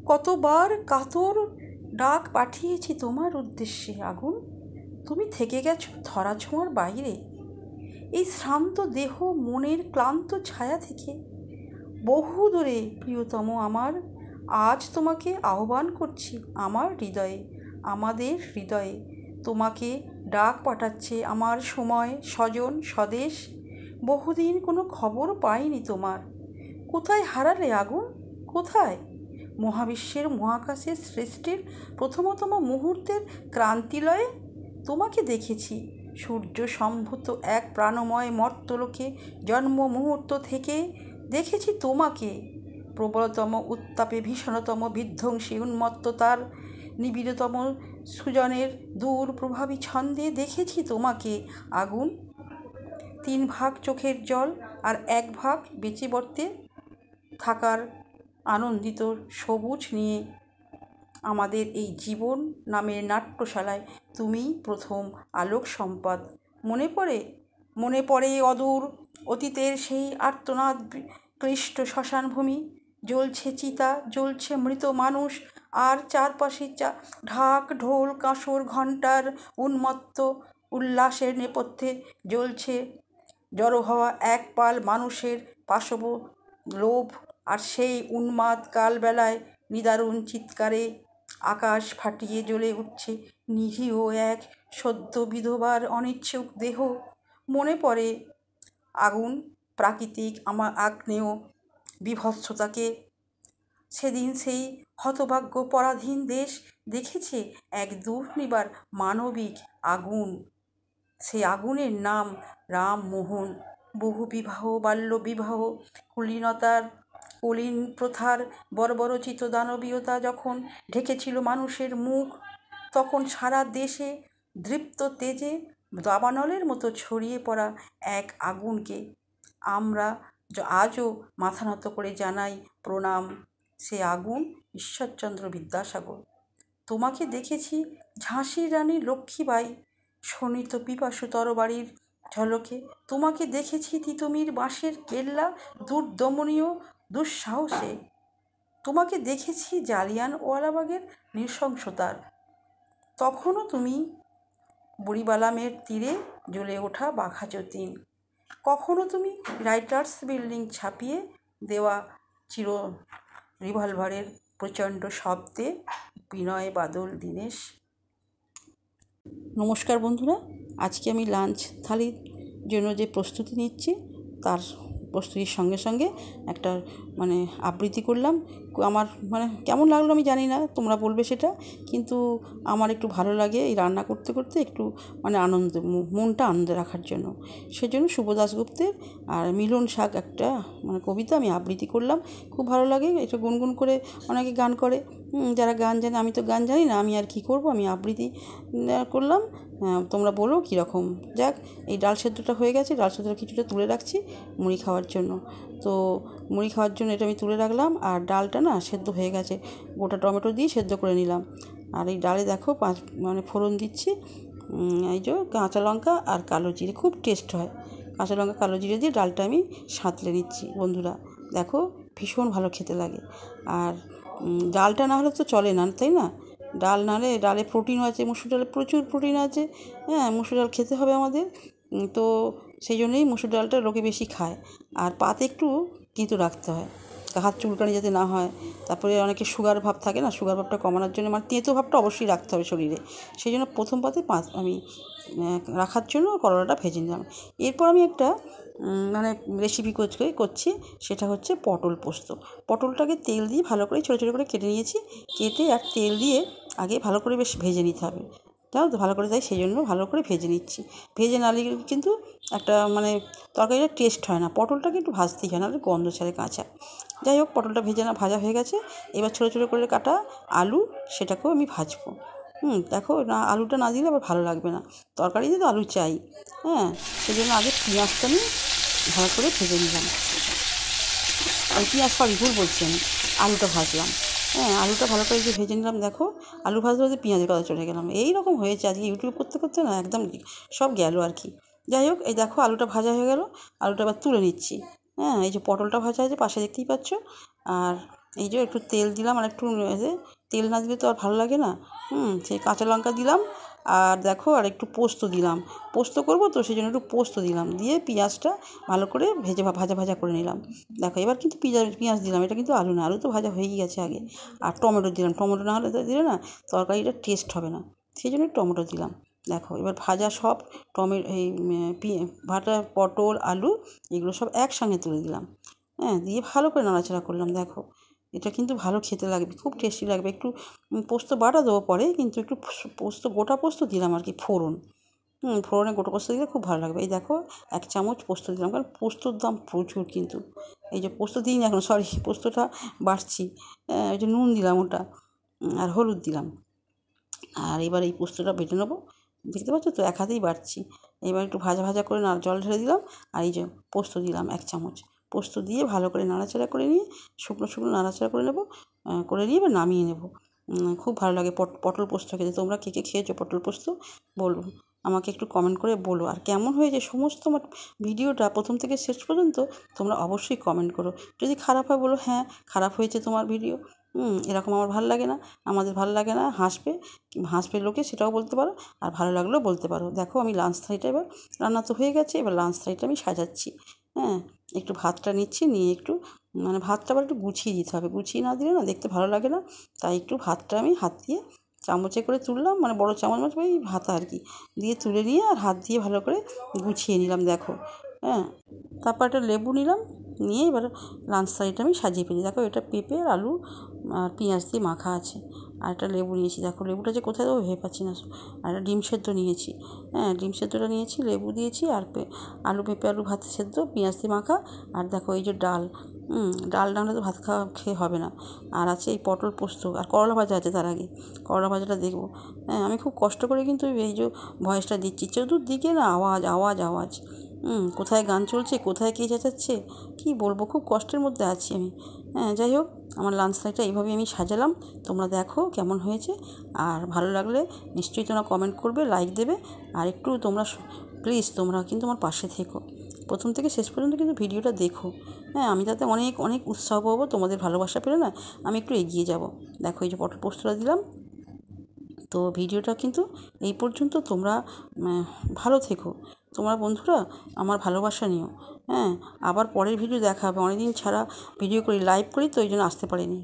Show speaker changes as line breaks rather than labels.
কতবার কাতর ডাক পাঠিয়েছি তোমার উদ্দেশ্যে আগুন, তুমি থেকে গেছো ধরাছোঁয়ার বাইরে। এই শ্রান্ত দেহ মনের ক্লান্ত ছায়া থেকে বহু দূরে প্রিয়তম আমার, আজ তোমাকে আহ্বান করছি আমার হৃদয়ে, আমাদের হৃদয়ে। তোমাকে ডাক পাঠাচ্ছে আমার সময়, স্বজন, স্বদেশ। বহুদিন কোনো খবর পাইনি তোমার। কোথায় হারালে আগুন, কোথায়? মহাবিশ্বের মহাকাশের সৃষ্টির প্রথমতম মুহূর্তের ক্রান্তিলয়ে তোমাকে দেখেছি সূর্য সম্ভূত এক প্রাণময় মর্তলোকে। জন্ম মুহূর্ত থেকে দেখেছি তোমাকে প্রবলতম উত্তাপে, ভীষণতম বিধ্বংসী উন্মত্ততার, নিবিড়তম সুজনের দূর প্রভাবী ছন্দে দেখেছি তোমাকে আগুন। 3 ভাগ চোখের জল আর 1 ভাগ বেঁচে বর্তে থাকার আনন্দিত সবুজ নিয়ে আমাদের এই জীবন নামের নাট্যশালায় তুমিই প্রথম আলোক সম্পাদ। মনে পড়ে অদূর অতীতের সেই আর্তনাদ ক্লিষ্ট শ্মশানভূমি। জ্বলছে চিতা, জ্বলছে মৃত মানুষ, আর চারপাশে ঢাক ঢোল কাঁসর ঘণ্টার উন্মত্ত উল্লাসের নেপথ্যে জ্বলছে জড়ো হওয়া এক পাল মানুষের পাশব লোভ। আর সেই উন্মাদ কালবেলায় নিদারুণ চিৎকারে আকাশ ফাটিয়ে জ্বলে উঠছে নিরীহ এক সদ্য বিধবার অনিচ্ছুক দেহ। মনে পড়ে আগুন প্রাকৃতিক আমার আগ্নেয় বিভৎসতাকে। সেদিন সেই হতভাগ্য পরাধীন দেশ দেখেছে এক দুর্নিবার মানবিক আগুন। সেই আগুনের নাম রামমোহন। বহু বিবাহ, বাল্যবিবাহ, কুলীনতার কুলীন প্রথার বর্বরোচিত দানবীয়তা যখন ঢেকেছিল মানুষের মুখ, তখন সারা দেশে দৃপ্ত তেজে দাবানলের মতো ছড়িয়ে পড়া এক আগুনকে আমরা আজও মাথা নত করে জানাই প্রণাম। সে আগুন ঈশ্বরচন্দ্র বিদ্যাসাগর। তোমাকে দেখেছি ঝাঁসির রানী লক্ষ্মীবাঈ শোণিত পিপাসু তরবারির ঝলকে। তোমাকে দেখেছি তিতুমির বাঁশের কেল্লা দুর্দমনীয় দুঃসাহসে। তোমাকে দেখেছি জালিয়ানওয়ালাবাগের নৃশংসতার। তখনও তুমি বুড়িবালামের তীরে জ্বলে ওঠা বাঘা যতীন। কখনো তুমি রাইটার্স বিল্ডিং ছাপিয়ে দেওয়া চির রিভলভারের প্রচণ্ড শব্দে বিনয় বাদল দীনেশ। নমস্কার বন্ধুরা, আজকে আমি লাঞ্চ থালির জন্য যে প্রস্তুতি নিচ্ছি তার প্রস্তুতির সঙ্গে সঙ্গে একটা আবৃত্তি করলাম। আমার কেমন লাগলো আমি জানি না, তোমরা বলবে সেটা। কিন্তু আমার একটু ভালো লাগে এই রান্না করতে করতে একটু আনন্দ, মনটা আনন্দে রাখার জন্য। সেজন্য শুভ দাশগুপ্তের আর মিলন শাক একটা কবিতা আমি আবৃত্তি করলাম। খুব ভালো লাগে, এটা গুনগুন করে অনেকে গান করে, যারা গান জানে। আমি তো গান জানি না, আমি আর কি করব, আমি আবৃত্তি করলাম। তোমরা বলো কীরকম। যাক, এই ডাল সেদ্ধটা হয়ে গেছে, ডাল সেদ্ধটা কিছুটা তুলে রাখছি মুড়ি খাওয়ার জন্য। তো মুড়ি খাওয়ার জন্য এটা আমি তুলে রাখলাম। আর ডালটা না সেদ্ধ হয়ে গেছে, গোটা টমেটো দিয়ে সেদ্ধ করে নিলাম। আর এই ডালে দেখো ফোড়ন দিচ্ছি, এই যে কাঁচা লঙ্কা আর কালো জিরে, খুব টেস্ট হয়। কাঁচা লঙ্কা কালো জিরে দিয়ে ডালটা আমি সাঁতলে নিচ্ছি বন্ধুরা। দেখো ভীষণ ভালো খেতে লাগে। আর ডালটা না হলে তো চলে না, তাই না? ডাল না হলে, ডালে প্রোটিনও আছে, মুসুর ডালে প্রচুর প্রোটিন আছে। মুসুর ডাল খেতে হবে আমাদের। তো সেই জন্যই মুসুর ডালটা লোকে বেশি খায়। আর পাতে একটু কিন্তু রাখতে হয়, হাত চুলকানি যাতে না হয়। তারপরে অনেকে সুগার ভাব থাকে না, সুগার ভাবটা কমানোর জন্য তেঁতো ভাবটা অবশ্যই রাখতে হবে শরীরে। সেই জন্য প্রথম পাতে আমি রাখার জন্য করলাটা ভেজে নিলাম। এরপর আমি একটা রেসিপি করছি, সেটা হচ্ছে পটল পোস্ত। পটলটাকে তেল দিয়ে ভালো করে ছোটো ছোটো করে কেটে নিয়েছি। কেটে আর তেল দিয়ে আগে ভালো করে বেশ ভেজে নিতে হবে, জানো তো, ভালো করে। তাই সেই জন্য ভালো করে ভেজে নিচ্ছি। ভেজে নালে কিন্তু একটা তরকারিটা টেস্ট হয় না। পটলটাকে একটু ভাজতেই হয়, নাহলে গন্ধ ছাড়ে কাঁচা। যাই হোক, পটলটা ভাজা হয়ে গেছে। এবার ছোটো ছোটো করে কাটা আলু, সেটাকেও আমি ভাজবো। দেখো না, আলুটা না দিলে আবার ভালো লাগবে না, তরকারিতে তো আলু চাই। সেই জন্য আগে পেঁয়াজটা আমি ভালো করে ভেজে নিলাম। ভুল বলছি, আমি আলুটা ভাজলাম। আলুটা ভালো করে যে ভেজে নিলাম। দেখো আলু ভাজতে ভাজতে পেঁয়াজের কথা চলে গেলাম। এইরকম হয়েছে আজকে ইউটিউব করতে করতে না, একদম সব গেল আর কি। যাই হোক, এই দেখো আলুটা ভাজা হয়ে গেল। আলুটা এবার তুলে নিচ্ছি। এই যে পটলটা ভাজা হয়েছে পাশে, দেখতেই পাচ্ছ। আর এই যে একটু তেল দিলাম আর একটু তেল না দিলে তো আর ভালো লাগে না। সেই কাঁচা লঙ্কা দিলাম আর দেখো আর একটু পোস্ত দিলাম, পোস্ত করবো তো সেই জন্য একটু পোস্ত দিলাম, দিয়ে পেঁয়াজটা ভালো করে ভাজা ভাজা করে নিলাম। দেখো এবার কিন্তু পেঁয়াজ দিলাম, এটা কিন্তু আলু না, আলু তো ভাজা হয়েই গেছে আগে। আর টমেটো দিলাম, টমেটো না হলে দিলে না তরকারিটা টেস্ট হবে না, সেই জন্য টমেটো দিলাম। দেখো এবার ভাজা সব এই ভাজা পটল আলু এগুলো সব একসঙ্গে তুলে দিলাম। দিয়ে ভালো করে নাড়াচাড়া করলাম। দেখো এটা কিন্তু ভালো খেতে লাগবে, খুব টেস্টি লাগবে। একটু পোস্ত বাটা দেবো পরে, কিন্তু একটু পোস্ত গোটা পোস্ত দিলাম আর কি, ফোড়ন। ফোড়নে গোটা পোস্ত দিলে খুব ভালো লাগবে। এই দেখো 1 চামচ পোস্ত দিলাম, কারণ পোস্তর দাম প্রচুর কিন্তু। এই যে পোস্ত দিইনি এখন, সরি, পোস্তটা বাটছি। ওই যে নুন দিলাম ওটা, আর হলুদ দিলাম। আর এবার এই পোস্তটা বেটে নেবো, দেখতে পাচ্ছ তো এক হাতেই বাটছি। এবার একটু ভাজা ভাজা করে জল ঢেলে দিলাম, আর এই যে পোস্ত দিলাম 1 চামচ। পোস্ত দিয়ে ভালো করে নাড়াচাড়া করে নিয়ে শুকনো শুকনো নাড়াচাড়া করে নেবো, করে নিয়ে এবার নামিয়ে নেবো। খুব ভালো লাগে পটল পোস্ত খেতে। তোমরা কে কে খেয়েছো পটল পোস্ত বলো, আমাকে একটু কমেন্ট করে বলো। আর কেমন হয়েছে সমস্ত আমার ভিডিওটা প্রথম থেকে শেষ পর্যন্ত তোমরা অবশ্যই কমেন্ট করো। যদি খারাপ হয় বলো হ্যাঁ খারাপ হয়েছে তোমার ভিডিও, এরকম আমার ভালো লাগে না, আমাদের ভালো লাগে না, হাসবে লোকে সেটাও বলতে পারো, আর ভালো লাগলেও বলতে পারো। দেখো আমি লাঞ্চ থালিটা এবার, রান্না তো হয়ে গেছে, এবার লাঞ্চ থালিটা আমি সাজাচ্ছি। একটু ভাতটা নিচ্ছি, নিয়ে একটু ভাতটা আবার একটু গুছিয়ে দিতে হবে, গুছিয়ে না দিলে না দেখতে ভালো লাগে না। তাই একটু ভাতটা আমি হাত দিয়ে চামচে করে তুললাম, বড় চামচ ওই ভাতা আর কি, দিয়ে তুলে নিয়ে আর হাত দিয়ে ভালো করে গুছিয়ে নিলাম। দেখো তারপর একটা লেবু নিলাম, নিয়ে এবার লাঞ্চ থালিটা আমি সাজিয়ে ফেলি। দেখো এটা পেঁপে আর আলু আর পেঁয়াজ দিয়ে মাখা আছে, আর একটা লেবু নিয়েছি। দেখো লেবুটা যে কোথায় দেবো ভেবে পাচ্ছি না। আর একটা ডিম সেদ্ধ নিয়েছি, ডিম সেদ্ধটা নিয়েছি, লেবু দিয়েছি, আর পেঁপে আলু ভাত সেদ্ধ পেঁয়াজ দিয়ে মাখা। আর দেখো এই যে ডাল, ডাল না তো ভাত খেয়ে হবে না। আর আছে এই পটল পোস্ত, আর করলা ভাজা আছে তার আগে, করলা ভাজাটা দেখবো। আমি খুব কষ্ট করে কিন্তু এই যে ভয়েসটা দিচ্ছি, চতুর্দিকে না আওয়াজ আওয়াজ আওয়াজ, কোথায় গান চলছে, কোথায় কে চেঁচাচ্ছে, কী বলবো, খুব কষ্টের মধ্যে আছি আমি। যাই হোক, আমার লাঞ্চ লাইটটা এইভাবেই আমি সাজালাম। তোমরা দেখো কেমন হয়েছে, আর ভালো লাগলে নিশ্চয়ই তোমরা কমেন্ট করবে, লাইক দেবে। আর একটু তোমরা প্লিজ তোমরা কিন্তু আমার পাশে থেকো, প্রথম থেকে শেষ পর্যন্ত কিন্তু ভিডিওটা দেখো। আমি তাতে অনেক অনেক উৎসাহ পাবো, তোমাদের ভালোবাসা পেলে না আমি একটু এগিয়ে যাব। দেখো এই যে পটল পোস্তটা দিলাম। তো ভিডিওটা কিন্তু এই পর্যন্ত, তোমরা ভালো থেকো, তোমরা বন্ধুরা আমার ভালোবাসা নিও। আবার পরের ভিডিও দেখা হবে, অনেকদিন ছাড়া ভিডিও করি, লাইভ করি, তো ওই জন্য আসতে পারিনি।